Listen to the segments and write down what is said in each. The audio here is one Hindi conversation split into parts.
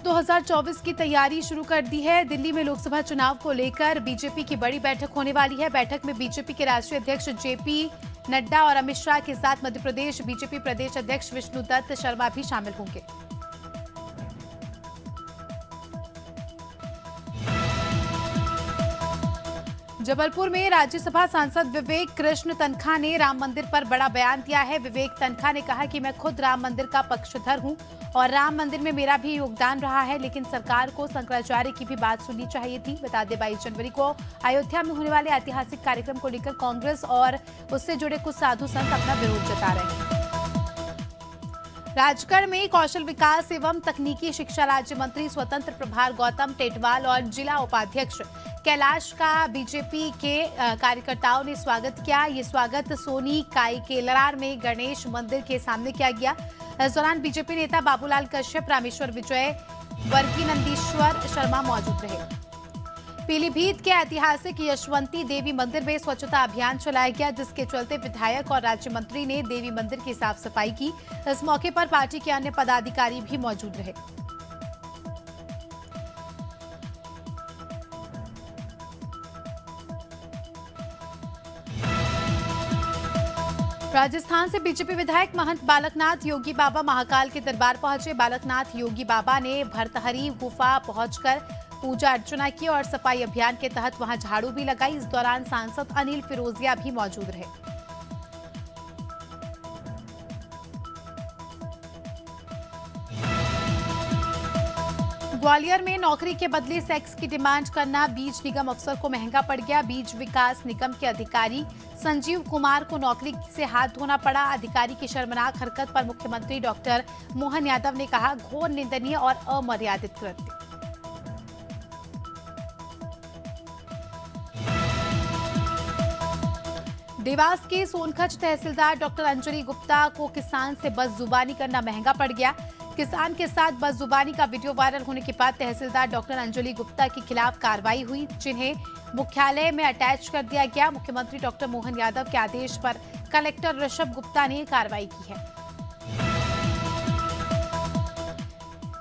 2024 की तैयारी शुरू कर दी है। दिल्ली में लोकसभा चुनाव को लेकर बीजेपी की बड़ी बैठक होने वाली है। बैठक में बीजेपी के राष्ट्रीय अध्यक्ष जेपी नड्डा और अमित शाह के साथ मध्य प्रदेश बीजेपी प्रदेश अध्यक्ष विष्णुदत्त शर्मा भी शामिल होंगे। जबलपुर में राज्यसभा सांसद विवेक कृष्ण तन्खा ने राम मंदिर पर बड़ा बयान दिया है। विवेक तन्खा ने कहा कि मैं खुद राम मंदिर का पक्षधर हूं और राम मंदिर में मेरा भी योगदान रहा है, लेकिन सरकार को शंकराचार्य की भी बात सुननी चाहिए थी। बता दें 22 जनवरी को अयोध्या में होने वाले ऐतिहासिक कार्यक्रम को लेकर कांग्रेस और उससे जुड़े कुछ साधु संत अपना विरोध जता रहे हैं। राजगढ़ में कौशल विकास एवं तकनीकी शिक्षा राज्य मंत्री स्वतंत्र प्रभार गौतम टेटवाल और जिला उपाध्यक्ष कैलाश का बीजेपी के कार्यकर्ताओं ने स्वागत किया। ये स्वागत सोनी काई केलरार में गणेश मंदिर के सामने किया गया। इस दौरान बीजेपी नेता बाबूलाल कश्यप, रामेश्वर विजय, वर्गी नंदीश्वर शर्मा मौजूद रहे। पीलीभीत के ऐतिहासिक यशवंती देवी मंदिर में स्वच्छता अभियान चलाया गया, जिसके चलते विधायक और राज्य मंत्री ने देवी मंदिर की साफ सफाई की। इस मौके पर पार्टी के अन्य पदाधिकारी भी मौजूद रहे। राजस्थान से बीजेपी विधायक महंत बालकनाथ योगी बाबा महाकाल के दरबार पहुंचे। बालकनाथ योगी बाबा ने भरतहरी गुफा पहुंचकर पूजा अर्चना की और सफाई अभियान के तहत वहां झाड़ू भी लगाई। इस दौरान सांसद अनिल फिरोजिया भी मौजूद रहे। ग्वालियर में नौकरी के बदले सेक्स की डिमांड करना बीज निगम अफसर को महंगा पड़ गया। बीज विकास निगम के अधिकारी संजीव कुमार को नौकरी से हाथ धोना पड़ा। अधिकारी की शर्मनाक हरकत पर मुख्यमंत्री डॉक्टर मोहन यादव ने कहा, घोर निंदनीय और अमर्यादित कृत्य। देवास के सोनखच तहसीलदार डॉक्टर अंजलि गुप्ता को किसान से बदजुबानी करना महंगा पड़ गया। किसान के साथ बदजुबानी का वीडियो वायरल होने के बाद तहसीलदार डॉक्टर अंजलि गुप्ता के खिलाफ कार्रवाई हुई, जिन्हें मुख्यालय में अटैच कर दिया गया। मुख्यमंत्री डॉक्टर मोहन यादव के आदेश पर कलेक्टर ऋषभ गुप्ता ने कार्रवाई की है।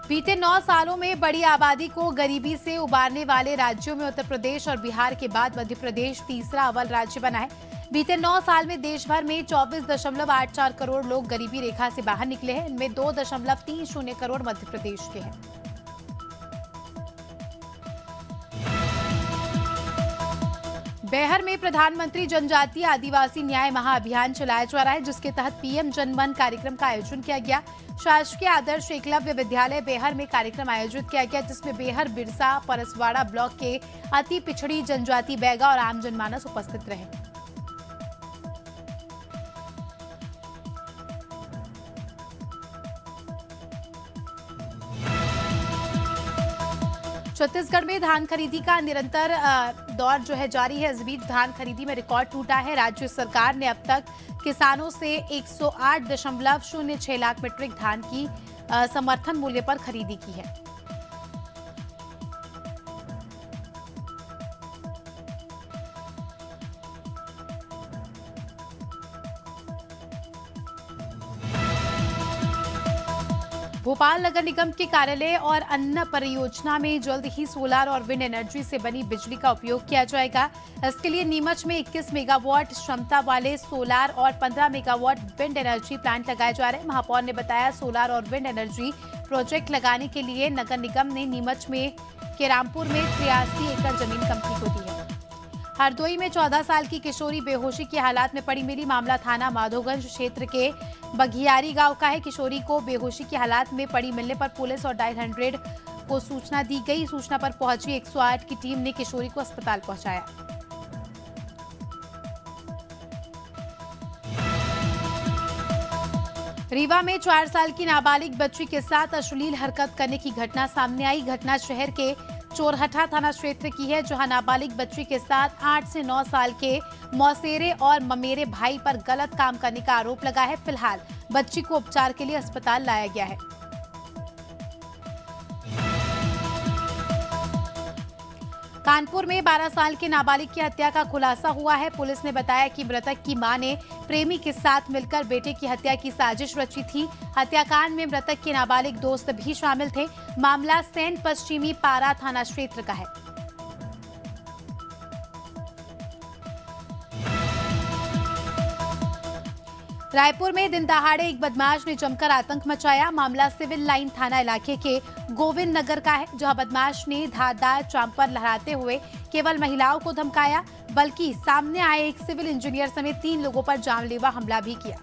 बीते 9 सालों में बड़ी आबादी को गरीबी से उबारने वाले राज्यों में उत्तर प्रदेश और बिहार के बाद मध्य प्रदेश तीसरा अव्वल राज्य बना है। बीते 9 साल में देश भर में 24.84 करोड़ लोग गरीबी रेखा से बाहर निकले हैं। इनमें 2.30 करोड़ मध्य प्रदेश के हैं। बेहर में प्रधानमंत्री जनजातीय आदिवासी न्याय महाअभियान चलाया जा रहा है, जिसके तहत पीएम जनमन कार्यक्रम का आयोजन किया गया। शासकीय आदर्श एकलव्य विद्यालय बेहर में कार्यक्रम आयोजित किया गया, जिसमें बेहर, बिरसा, परसवाड़ा ब्लॉक के अति पिछड़ी जनजाति बैगा और आम जनमानस उपस्थित रहे। छत्तीसगढ़ में धान खरीदी का निरंतर दौर जारी है। इस बीच धान खरीदी में रिकॉर्ड टूटा है। राज्य सरकार ने अब तक किसानों से 108.06 लाख मीट्रिक धान की समर्थन मूल्य पर खरीदी की है। भोपाल नगर निगम के कार्यालय और अन्य परियोजना में जल्द ही सोलर और विंड एनर्जी से बनी बिजली का उपयोग किया जाएगा। इसके लिए नीमच में 21 मेगावाट क्षमता वाले सोलर और 15 मेगावाट विंड एनर्जी प्लांट लगाए जा रहे हैं। महापौर ने बताया, सोलर और विंड एनर्जी प्रोजेक्ट लगाने के लिए नगर निगम ने नीमच में केरामपुर में 83 एकड़ जमीन कंपनी को दी है। हरदोई में 14 साल की किशोरी बेहोशी की हालात में पड़ी मिली। मामला थाना माधोगंज क्षेत्र के बघियारी गांव का है। किशोरी को बेहोशी की हालात में पड़ी मिलने पर पुलिस और डायल 100 को सूचना दी गई। सूचना पर पहुंची 108 की टीम ने किशोरी को अस्पताल पहुंचाया। रीवा में 4 साल की नाबालिग बच्ची के साथ अश्लील हरकत करने की घटना सामने आई। घटना शहर के चोरहटा थाना क्षेत्र की है, जहां नाबालिग बच्ची के साथ 8 से 9 साल के मौसेरे और ममेरे भाई पर गलत काम करने का आरोप लगा है। फिलहाल बच्ची को उपचार के लिए अस्पताल लाया गया है। कानपुर में 12 साल के नाबालिग की हत्या का खुलासा हुआ है। पुलिस ने बताया कि मृतक की मां ने प्रेमी के साथ मिलकर बेटे की हत्या की साजिश रची थी। हत्याकांड में मृतक के नाबालिग दोस्त भी शामिल थे। मामला सैन पश्चिमी पारा थाना क्षेत्र का है। रायपुर में दिन दहाड़े एक बदमाश ने जमकर आतंक मचाया। मामला सिविल लाइन थाना इलाके के गोविंद नगर का है, जहां बदमाश ने धारदार चांपर लहराते हुए केवल महिलाओं को धमकाया, बल्कि सामने आए एक सिविल इंजीनियर समेत 3 लोगों पर जानलेवा हमला भी किया।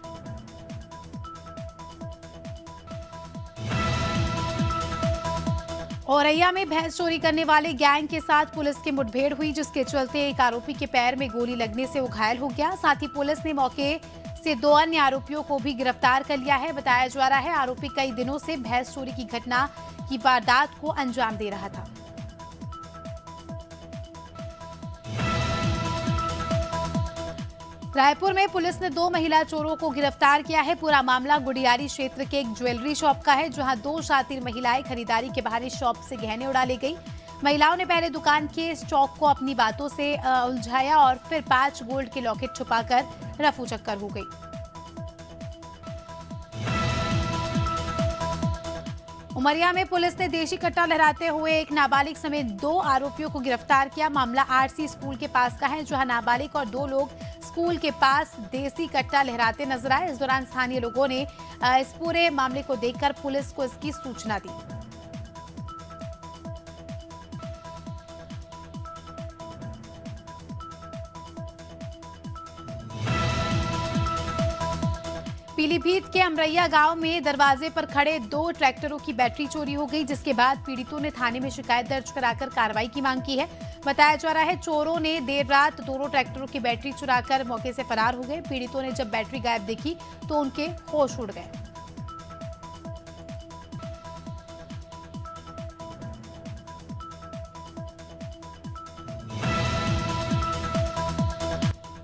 औरैया में भैंस चोरी करने वाले गैंग के साथ पुलिस की मुठभेड़ हुई, जिसके चलते एक आरोपी के पैर में गोली लगने से वो घायल हो गया। साथ ही पुलिस ने मौके से 2 अन्य आरोपियों को भी गिरफ्तार कर लिया है। बताया जा रहा है आरोपी कई दिनों से भैंस चोरी की घटना की वारदात को अंजाम दे रहा था। रायपुर में पुलिस ने 2 महिला चोरों को गिरफ्तार किया है। पूरा मामला गुडियारी क्षेत्र के एक ज्वेलरी शॉप का है, जहां 2 शातिर महिलाएं खरीदारी के बाहरी शॉप से गहने उड़ा ले गई। महिलाओं ने पहले दुकान के स्टॉक को अपनी बातों से उलझाया और फिर 5 गोल्ड के लॉकेट छुपाकर रफू चक्कर हो गई। उमरिया में पुलिस ने देशी कट्टा लहराते हुए एक नाबालिग समेत 2 आरोपियों को गिरफ्तार किया। मामला आरसी स्कूल के पास का है, जहां नाबालिग और 2 लोग स्कूल के पास देसी कट्टा लहराते नजर आए। इस दौरान स्थानीय लोगों ने इस पूरे मामले को देखकर पुलिस को इसकी सूचना दी। पीलीभीत के अमरैया गांव में दरवाजे पर खड़े 2 ट्रैक्टरों की बैटरी चोरी हो गई, जिसके बाद पीड़ितों ने थाने में शिकायत दर्ज कराकर कार्रवाई की मांग की है। बताया जा रहा है चोरों ने देर रात दोनों ट्रैक्टरों की बैटरी चुराकर मौके से फरार हो गए। पीड़ितों ने जब बैटरी गायब देखी तो उनके होश उड़ गए।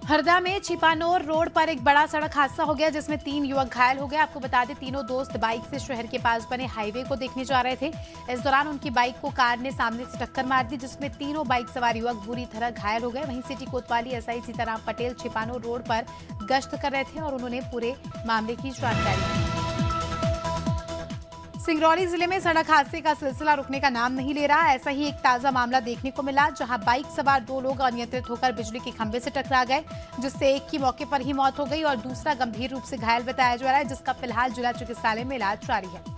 हरदा में छिपानोर रोड पर एक बड़ा सड़क हादसा हो गया, जिसमें 3 युवक घायल हो गए। आपको बता दें तीनों दोस्त बाइक से शहर के पास बने हाईवे को देखने जा रहे थे। इस दौरान उनकी बाइक को कार ने सामने से टक्कर मार दी, जिसमें तीनों बाइक सवार युवक बुरी तरह घायल हो गए। वहीं सिटी कोतवाली एसआई सीताराम पटेल छिपानोर रोड पर गश्त कर रहे थे और उन्होंने पूरे मामले की जानकारी दी। सिंगरौली जिले में सड़क हादसे का सिलसिला रुकने का नाम नहीं ले रहा। ऐसा ही एक ताजा मामला देखने को मिला, जहां बाइक सवार 2 लोग अनियंत्रित होकर बिजली के खंभे से टकरा गए, जिससे एक की मौके पर ही मौत हो गई और दूसरा गंभीर रूप से घायल बताया जा रहा है, जिसका फिलहाल जिला चिकित्सालय में इलाज जारी है।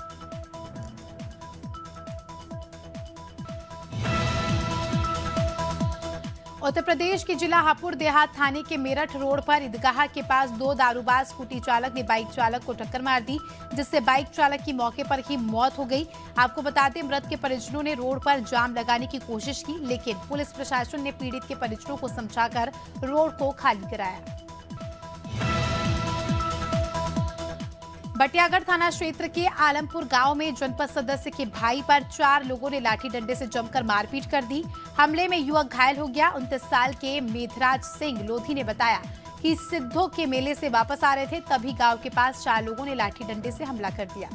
उत्तर प्रदेश के जिला हापुड़ देहात थाने के मेरठ रोड पर ईदगाह के पास 2 दारूबाज स्कूटी चालक ने बाइक चालक को टक्कर मार दी, जिससे बाइक चालक की मौके पर ही मौत हो गई। आपको बता दें मृत के परिजनों ने रोड पर जाम लगाने की कोशिश की, लेकिन पुलिस प्रशासन ने पीड़ित के परिजनों को समझाकर रोड को खाली कराया। बटियागढ़ थाना क्षेत्र के आलमपुर गांव में जनपद सदस्य के भाई पर 4 लोगों ने लाठी डंडे से जमकर मारपीट कर दी। हमले में युवक घायल हो गया। 29 साल के मेघराज सिंह लोधी ने बताया कि सिद्धों के मेले से वापस आ रहे थे, तभी गांव के पास 4 लोगों ने लाठी डंडे से हमला कर दिया।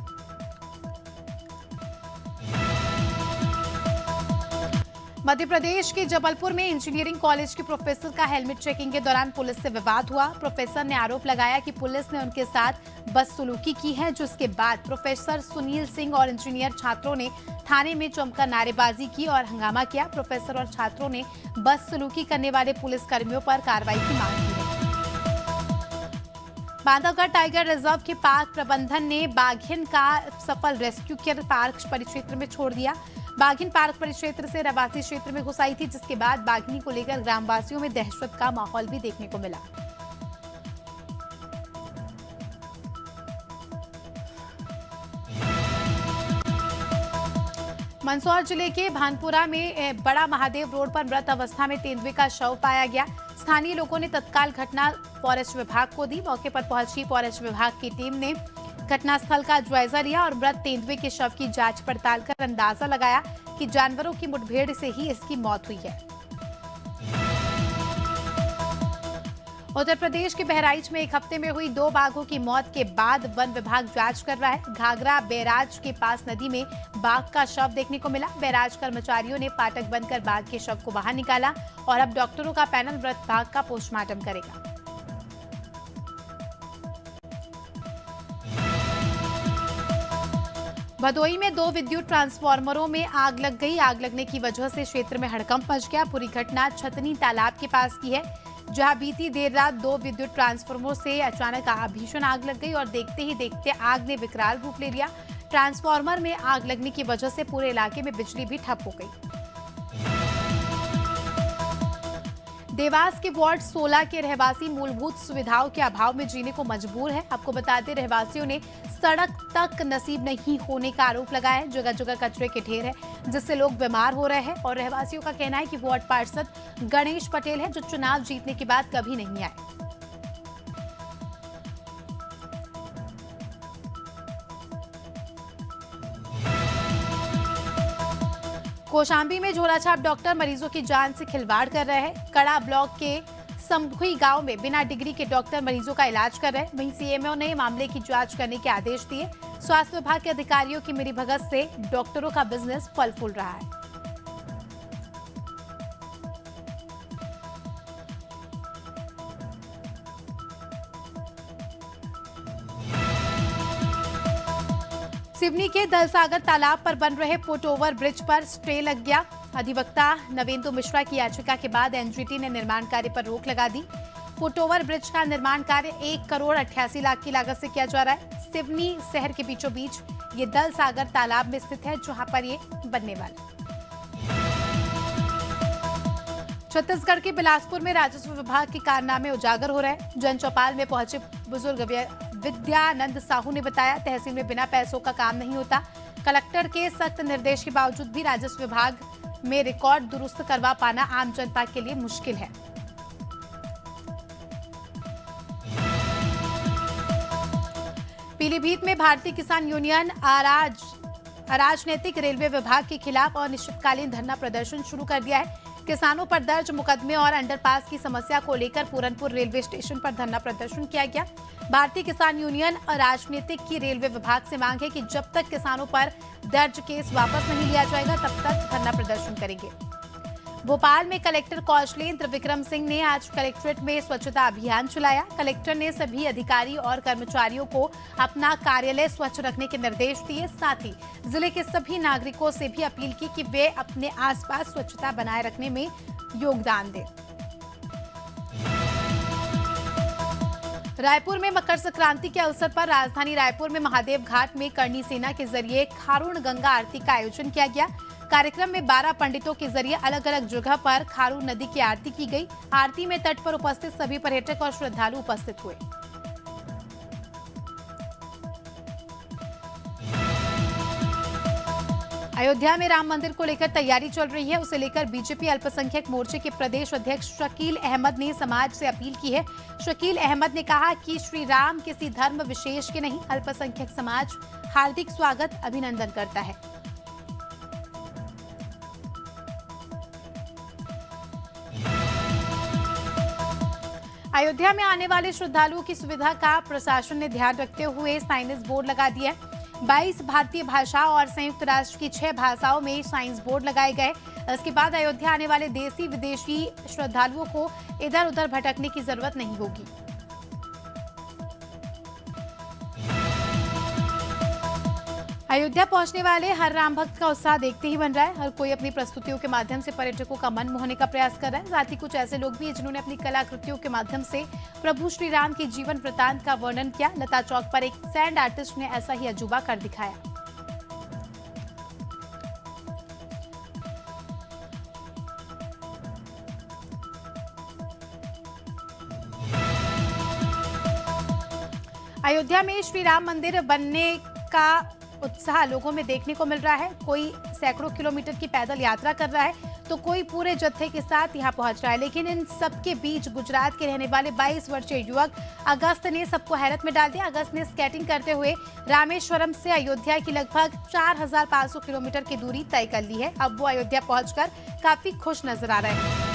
मध्य प्रदेश के जबलपुर में इंजीनियरिंग कॉलेज के प्रोफेसर का हेलमेट चेकिंग के दौरान पुलिस से विवाद हुआ। प्रोफेसर ने आरोप लगाया कि पुलिस ने उनके साथ बदसलूकी की है, जिसके बाद प्रोफेसर सुनील सिंह और इंजीनियर छात्रों ने थाने में जमकर नारेबाजी की और हंगामा किया। प्रोफेसर और छात्रों ने बदसलूकी करने वाले पुलिस कर्मियों पर कार्रवाई की मांग की है। बांधवगढ़ टाइगर रिजर्व के पार्क प्रबंधन ने बाघिन का सफल रेस्क्यू कर पार्क परिक्षेत्र में छोड़ दिया। बाघिन पार्क परिक्षेत्र से रवासी क्षेत्र में घुस आई थी, जिसके बाद बाघिनी को लेकर ग्रामवासियों में दहशत का माहौल भी देखने को मिला। मंदसौर जिले के भानपुरा में बड़ा महादेव रोड पर मृत अवस्था में तेंदुए का शव पाया गया। स्थानीय लोगों ने तत्काल घटना फॉरेस्ट विभाग को दी। मौके पर पहुंची फॉरेस्ट विभाग की टीम ने घटनास्थल का जायजा लिया और मृत तेंदुए के शव की जांच पड़ताल कर अंदाजा लगाया कि जानवरों की मुठभेड़ से ही इसकी मौत हुई है। उत्तर प्रदेश के बहराइच में एक हफ्ते में हुई 2 बाघों की मौत के बाद वन विभाग जांच कर रहा है। घाघरा बैराज के पास नदी में बाघ का शव देखने को मिला। बैराज कर्मचारियों ने फाटक बंद कर बाघ के शव को बाहर निकाला और अब डॉक्टरों का पैनल मृत बाघ का पोस्टमार्टम करेगा। भदोई में 2 विद्युत ट्रांसफार्मरों में आग लग गई। आग लगने की वजह से क्षेत्र में हड़कंप मच गया। पूरी घटना छतनी तालाब के पास की है, जहां बीती देर रात 2 विद्युत ट्रांसफार्मरों से अचानक भीषण आग लग गई और देखते ही देखते आग ने विकराल रूप ले लिया। ट्रांसफार्मर में आग लगने की वजह से पूरे इलाके में बिजली भी ठप हो गई। देवास के वार्ड 16 के रहवासी मूलभूत सुविधाओं के अभाव में जीने को मजबूर है। आपको बता दें, रहवासियों ने सड़क तक नसीब नहीं होने का आरोप लगाया है। जगह जगह कचरे के ढेर है, जिससे लोग बीमार हो रहे हैं और रहवासियों का कहना है कि वार्ड पार्षद गणेश पटेल है, जो चुनाव जीतने के बाद कभी नहीं आए। कौशाम्बी में झोलाछाप डॉक्टर मरीजों की जान से खिलवाड़ कर रहे हैं। कड़ा ब्लॉक के संभुई गांव में बिना डिग्री के डॉक्टर मरीजों का इलाज कर रहे हैं। वहीं सीएमओ ने मामले की जांच करने के आदेश दिए। स्वास्थ्य विभाग के अधिकारियों की मिलीभगत से डॉक्टरों का बिजनेस फल फूल रहा है। सिवनी के दलसागर तालाब पर बन रहे फुट ओवर ब्रिज पर स्टे लग गया। अधिवक्ता नवेंदु मिश्रा की याचिका के बाद एनजीटी ने निर्माण कार्य पर रोक लगा दी। फुट ओवर ब्रिज का निर्माण कार्य 1 करोड़ 88 लाख की लागत से किया जा रहा है। सिवनी शहर के बीचों बीच ये दलसागर तालाब में स्थित है, जहां पर ये बनने वाला। छत्तीसगढ़ के बिलासपुर में राजस्व विभाग के कारनामे उजागर हो रहे हैं। जन चौपाल में पहुंचे बुजुर्ग विद्यानंद साहू ने बताया, तहसील में बिना पैसों का काम नहीं होता। कलेक्टर के सख्त निर्देश के बावजूद भी राजस्व विभाग में रिकॉर्ड दुरुस्त करवा पाना आम जनता के लिए मुश्किल है। पीलीभीत में भारतीय किसान यूनियन अराजनैतिक रेलवे विभाग के खिलाफ अनिश्चितकालीन धरना प्रदर्शन शुरू कर दिया है। किसानों पर दर्ज मुकदमे और अंडरपास की समस्या को लेकर पूरनपुर रेलवे स्टेशन पर धरना प्रदर्शन किया गया। भारतीय किसान यूनियन अराजनीतिक की रेलवे विभाग से मांग है कि जब तक किसानों पर दर्ज केस वापस नहीं लिया जाएगा, तब तक धरना प्रदर्शन करेंगे। भोपाल में कलेक्टर कौशलेंद्र विक्रम सिंह ने आज कलेक्ट्रेट में स्वच्छता अभियान चलाया। कलेक्टर ने सभी अधिकारी और कर्मचारियों को अपना कार्यालय स्वच्छ रखने के निर्देश दिए। साथ ही जिले के सभी नागरिकों से भी अपील की कि वे अपने आसपास स्वच्छता बनाए रखने में योगदान दें। रायपुर में मकर संक्रांति के अवसर पर राजधानी रायपुर में महादेव घाट में करनी सेना के जरिए खारून गंगा आरती का आयोजन किया गया। कार्यक्रम में 12 पंडितों के जरिए अलग अलग जगह पर खारून नदी की आरती की गई। आरती में तट पर उपस्थित सभी पर्यटक और श्रद्धालु उपस्थित हुए। अयोध्या में राम मंदिर को लेकर तैयारी चल रही है। उसे लेकर बीजेपी अल्पसंख्यक मोर्चे के प्रदेश अध्यक्ष शकील अहमद ने समाज से अपील की है। शकील अहमद ने कहा कि श्री राम किसी धर्म विशेष के नहीं, अल्पसंख्यक समाज हार्दिक स्वागत अभिनंदन करता है। अयोध्या में आने वाले श्रद्धालुओं की सुविधा का प्रशासन ने ध्यान रखते हुए साइनेज बोर्ड लगा दिया है। 22 भारतीय भाषा और संयुक्त राष्ट्र की 6 भाषाओं में साइंस बोर्ड लगाए गए। इसके बाद अयोध्या आने वाले देशी विदेशी श्रद्धालुओं को इधर उधर भटकने की जरूरत नहीं होगी। अयोध्या पहुंचने वाले हर राम भक्त का उत्साह देखते ही बन रहा है। हर कोई अपनी प्रस्तुतियों के माध्यम से पर्यटकों का मन मोहने का प्रयास कर रहा है। साथ ही कुछ ऐसे लोग भी हैं जिन्होंने अपनी कलाकृतियों के माध्यम से प्रभु श्री राम के जीवन वृतांत का वर्णन किया। लता चौक पर एक सैंड आर्टिस्ट ने ऐसा ही अजूबा कर दिखाया। अयोध्या में श्री राम मंदिर बनने का उत्साह लोगों में देखने को मिल रहा है। कोई सैकड़ों किलोमीटर की पैदल यात्रा कर रहा है, तो कोई पूरे जत्थे के साथ यहां पहुंच रहा है। लेकिन इन सबके बीच गुजरात के रहने वाले 22 वर्षीय युवक अगस्त ने सबको हैरत में डाल दिया। अगस्त ने स्केटिंग करते हुए रामेश्वरम से अयोध्या की लगभग 4500 किलोमीटर की दूरी तय कर ली है। अब वो अयोध्या पहुंचकर काफी खुश नजर आ रहे हैं।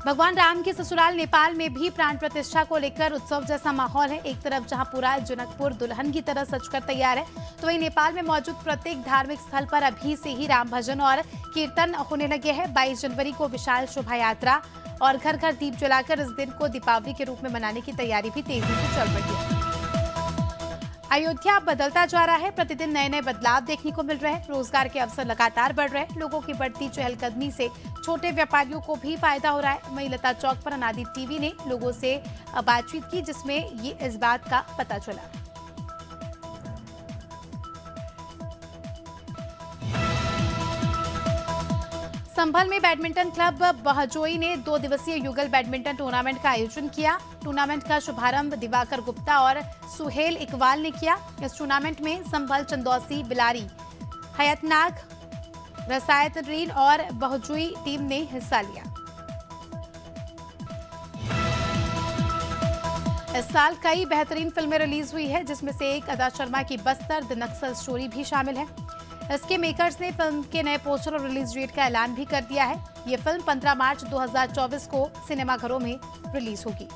भगवान राम के ससुराल नेपाल में भी प्राण प्रतिष्ठा को लेकर उत्सव जैसा माहौल है। एक तरफ जहां पूरा जनकपुर दुल्हन की तरह सजकर तैयार है, तो वहीं नेपाल में मौजूद प्रत्येक धार्मिक स्थल पर अभी से ही राम भजन और कीर्तन होने लगे हैं। 22 जनवरी को विशाल शोभा यात्रा और घर घर दीप जलाकर इस दिन को दीपावली के रूप में मनाने की तैयारी भी तेजी से चल रही है। अयोध्या बदलता जा रहा है, प्रतिदिन नए नए बदलाव देखने को मिल रहे हैं। रोजगार के अवसर लगातार बढ़ रहे हैं। लोगों की बढ़ती चहलकदमी से छोटे व्यापारियों को भी फायदा हो रहा है। वहीं लता चौक पर अनादि टीवी ने लोगों से बातचीत की, जिसमें ये इस बात का पता चला। संभल में बैडमिंटन क्लब बहजोई ने 2 दिवसीय युगल बैडमिंटन टूर्नामेंट का आयोजन किया। टूर्नामेंट का शुभारंभ दिवाकर गुप्ता और सुहेल इकबाल ने किया। इस टूर्नामेंट में संभल, चंदौसी, बिलारी, हयतनाग, रसायतरीन और बहजोई टीम ने हिस्सा लिया। इस साल कई बेहतरीन फिल्में रिलीज हुई है, जिसमें से एक अदा शर्मा की बस्तर द नक्सल स्टोरी भी शामिल है। इसके मेकर्स ने फिल्म के नए पोस्टर और रिलीज डेट का ऐलान भी कर दिया है। ये फिल्म 15 मार्च 2024 को सिनेमाघरों में रिलीज होगी।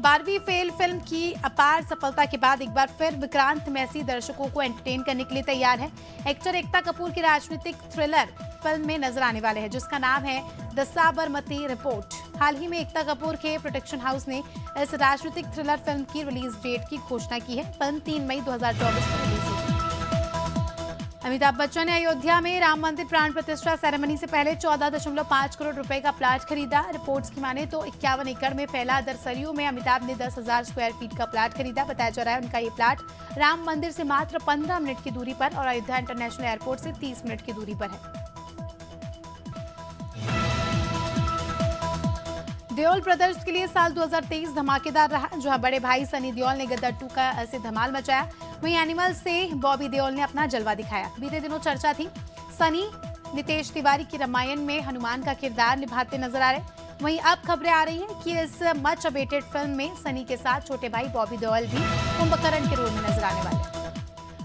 बारहवीं फेल फिल्म की अपार सफलता के बाद एक बार फिर विक्रांत मैसी दर्शकों को एंटरटेन करने के लिए तैयार है। एक्टर एकता कपूर की राजनीतिक थ्रिलर फिल्म में नजर आने वाले हैं, जिसका नाम है द साबरमती रिपोर्ट। हाल ही में एकता कपूर के प्रोडक्शन हाउस ने इस राजनीतिक थ्रिलर फिल्म की रिलीज डेट की घोषणा की है। फिल्म 3 मई 2024 को रिलीज होगी। अमिताभ बच्चन ने अयोध्या में राम मंदिर प्राण प्रतिष्ठा सेरेमनी से पहले 14.5 करोड़ रुपए का प्लाट खरीदा। रिपोर्ट्स की माने तो 51 एकड़ में फैला दरसरियों में अमिताभ ने 10,000 स्क्वायर फीट का प्लाट खरीदा। बताया जा रहा है उनका ये प्लाट राम मंदिर से मात्र 15 मिनट की दूरी पर और अयोध्या इंटरनेशनल एयरपोर्ट से 30 मिनट की दूरी पर है। देओल ब्रदर्स के लिए साल 2023 धमाकेदार रहा, जहां बड़े भाई सनी देओल ने गदर 2 का ऐसे धमाल मचाया। वहीं एनिमल से बॉबी देओल ने अपना जलवा दिखाया। बीते दिनों चर्चा थी, सनी नितेश तिवारी की रामायण में हनुमान का किरदार निभाते नजर आ रहे। वहीं अब खबरें आ रही हैं कि इस मच अवेटेड फिल्म में सनी के साथ छोटे भाई बॉबी देओल भी कुंभकर्ण के रोल में नजर आने वाले हैं।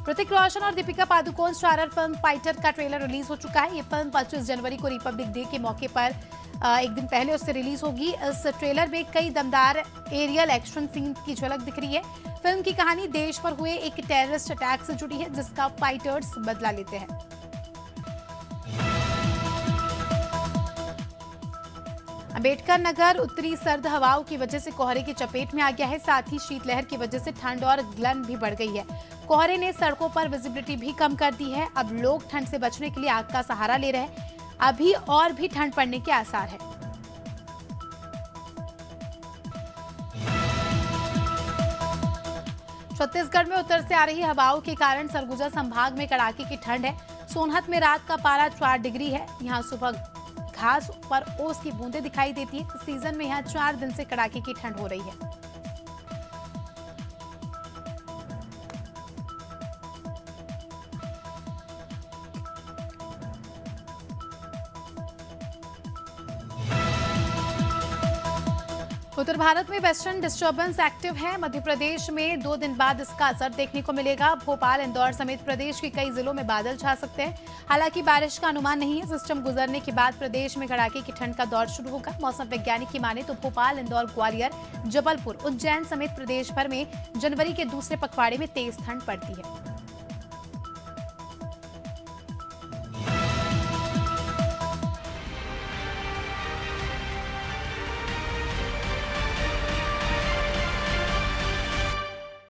ऋतिक रोशन और Deepika Padukone starrer film fighter का ट्रेलर रिलीज हो चुका है। ये फिल्म 25 जनवरी को रिपब्लिक डे के मौके पर एक दिन पहले उससे रिलीज होगी। इस ट्रेलर में कई दमदार एरियल एक्शन सीन की झलक दिख रही है। फिल्म की कहानी देश पर हुए एक टेररिस्ट अटैक से जुड़ी है, जिसका फाइटर्स बदला लेते हैं। अंबेडकर नगर उत्तरी सर्द हवाओं की वजह से कोहरे की चपेट में आ गया है। साथ ही शीतलहर की वजह से ठंड और गलन भी बढ़ गई है। कोहरे ने सड़कों पर विजिबिलिटी भी कम कर दी है। अब लोग ठंड से बचने के लिए आग का सहारा ले रहे हैं। अभी और भी ठंड पड़ने के आसार है। छत्तीसगढ़ में उत्तर से आ रही हवाओं के कारण सरगुजा संभाग में कड़ाके की ठंड है। सोनहत में रात का पारा 4 डिग्री है। यहां सुबह घास पर ओस की बूंदें दिखाई देती है। इस सीजन में यहां 4 दिन से कड़ाके की ठंड हो रही है। उत्तर भारत में वेस्टर्न डिस्टर्बेंस एक्टिव है। मध्य प्रदेश में 2 दिन बाद इसका असर देखने को मिलेगा। भोपाल, इंदौर समेत प्रदेश के कई जिलों में बादल छा सकते हैं। हालांकि बारिश का अनुमान नहीं है। सिस्टम गुजरने के बाद प्रदेश में कड़ाके की ठंड का दौर शुरू होगा। मौसम वैज्ञानिक की माने तो भोपाल, इंदौर, ग्वालियर, जबलपुर, उज्जैन समेत प्रदेश भर में जनवरी के दूसरे पखवाड़े में तेज ठंड पड़ती है।